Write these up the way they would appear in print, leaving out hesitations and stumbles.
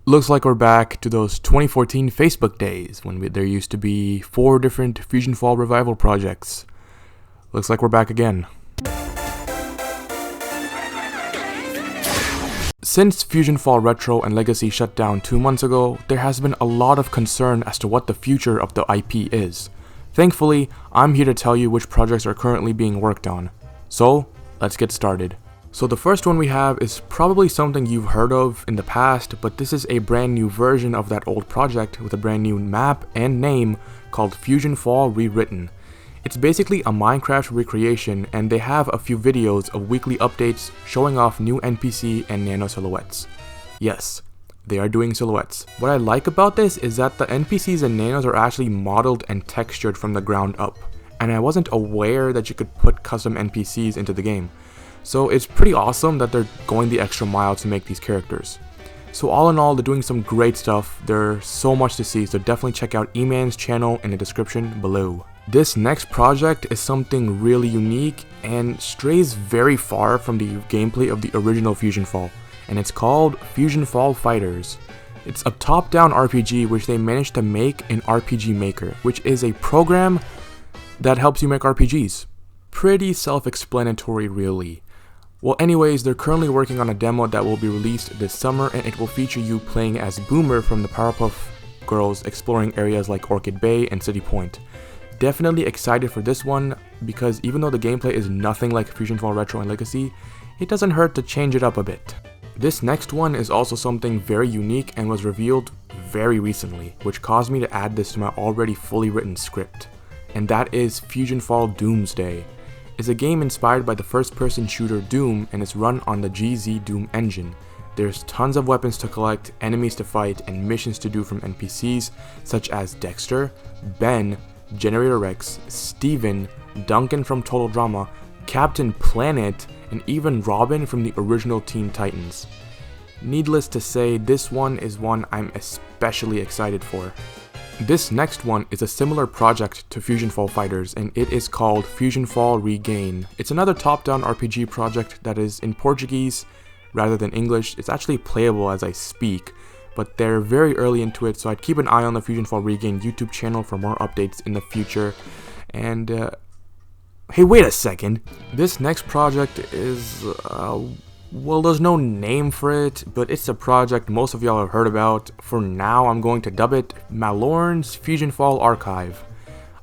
Looks like we're back to those 2014 Facebook days when there used to be 4 different FusionFall Revival projects. Looks like we're back again. Since FusionFall Retro and Legacy shut down 2 months ago, there has been a lot of concern as to what the future of the IP is. Thankfully, I'm here to tell you which projects are currently being worked on. So, let's get started. So the first one we have is probably something you've heard of in the past, but this is a brand new version of that old project with a brand new map and name called FusionFall Rewritten. It's basically a Minecraft recreation, and they have a few videos of weekly updates showing off new NPC and nano silhouettes. Yes, they are doing silhouettes. What I like about this is that the NPCs and nanos are actually modeled and textured from the ground up, and I wasn't aware that you could put custom NPCs into the game. So it's pretty awesome that they're going the extra mile to make these characters. So all in all, they're doing some great stuff. There's so much to see, so definitely check out E-Man's channel in the description below. This next project is something really unique and strays very far from the gameplay of the original FusionFall, and it's called FusionFall Fighters. It's a top-down RPG which they managed to make in RPG Maker, which is a program that helps you make RPGs. Pretty self-explanatory really. Well, anyways, they're currently working on a demo that will be released this summer, and it will feature you playing as Boomer from the Powerpuff Girls, exploring areas like Orchid Bay and City Point. Definitely excited for this one, because even though the gameplay is nothing like FusionFall Retro and Legacy, it doesn't hurt to change it up a bit. This next one is also something very unique and was revealed very recently, which caused me to add this to my already fully written script. And that is FusionFall Doomsday. It's a game inspired by the first-person shooter Doom, and it's run on the GZ Doom engine. There's tons of weapons to collect, enemies to fight, and missions to do from NPCs such as Dexter, Ben, Generator Rex, Steven, Duncan from Total Drama, Captain Planet, and even Robin from the original Teen Titans. Needless to say, this one is one I'm especially excited for. This next one is a similar project to FusionFall Fighters, and it is called FusionFall Regain. It's another top-down RPG project that is in Portuguese rather than English. It's actually playable as I speak, but they're very early into it, so I'd keep an eye on the FusionFall Regain YouTube channel for more updates in the future. And hey, wait a second. This next project is well, there's no name for it, but it's a project most of y'all have heard about. For now, I'm going to dub it Malorn's FusionFall Archive.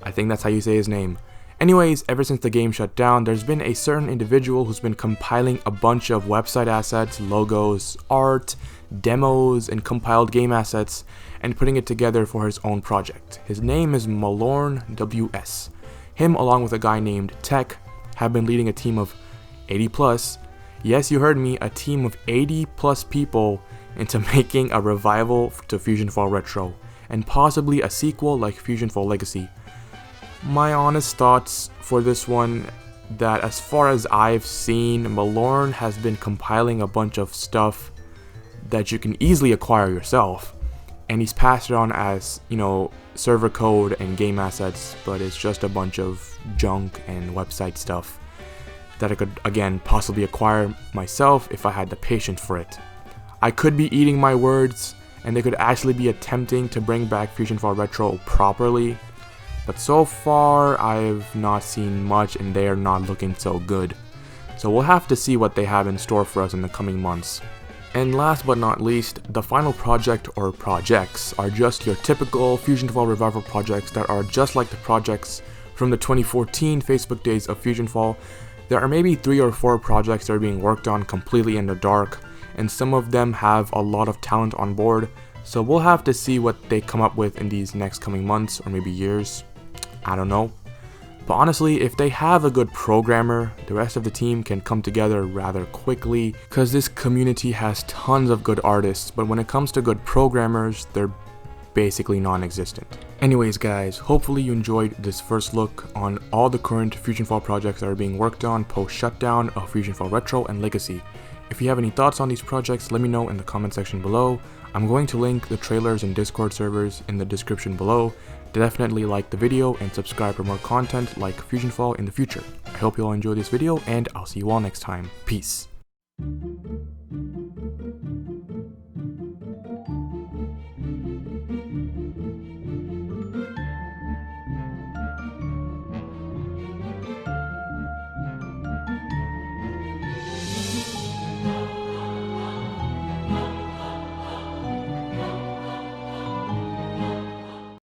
I think that's how you say his name. Anyways, ever since the game shut down, there's been a certain individual who's been compiling a bunch of website assets, logos, art, demos, and compiled game assets, and putting it together for his own project. His name is Malorn WS. Him, along with a guy named Tech, have been leading a team of 80 plus. Yes, you heard me, a team of 80 plus people into making a revival to FusionFall Retro, and possibly a sequel like FusionFall Legacy. My honest thoughts for this one, that as far as I've seen, Malorn has been compiling a bunch of stuff that you can easily acquire yourself, and he's passed it on as, you know, server code and game assets, but it's just a bunch of junk and website stuff that I could, again, possibly acquire myself if I had the patience for it. I could be eating my words, and they could actually be attempting to bring back FusionFall Retro properly, but so far I've not seen much, and they are not looking so good. So we'll have to see what they have in store for us in the coming months. And last but not least, the final project or projects are just your typical FusionFall Revival projects that are just like the projects from the 2014 Facebook days of FusionFall. There are maybe 3 or 4 projects that are being worked on completely in the dark, and some of them have a lot of talent on board, so we'll have to see what they come up with in these next coming months or maybe years. I don't know. But honestly, if they have a good programmer, the rest of the team can come together rather quickly, because this community has tons of good artists, but when it comes to good programmers, they're basically non-existent. Anyways guys, hopefully you enjoyed this first look on all the current FusionFall projects that are being worked on post-shutdown of FusionFall Retro and Legacy. If you have any thoughts on these projects, let me know in the comment section below. I'm going to link the trailers and Discord servers in the description below. Definitely like the video and subscribe for more content like FusionFall in the future. I hope you all enjoyed this video, and I'll see you all next time. Peace.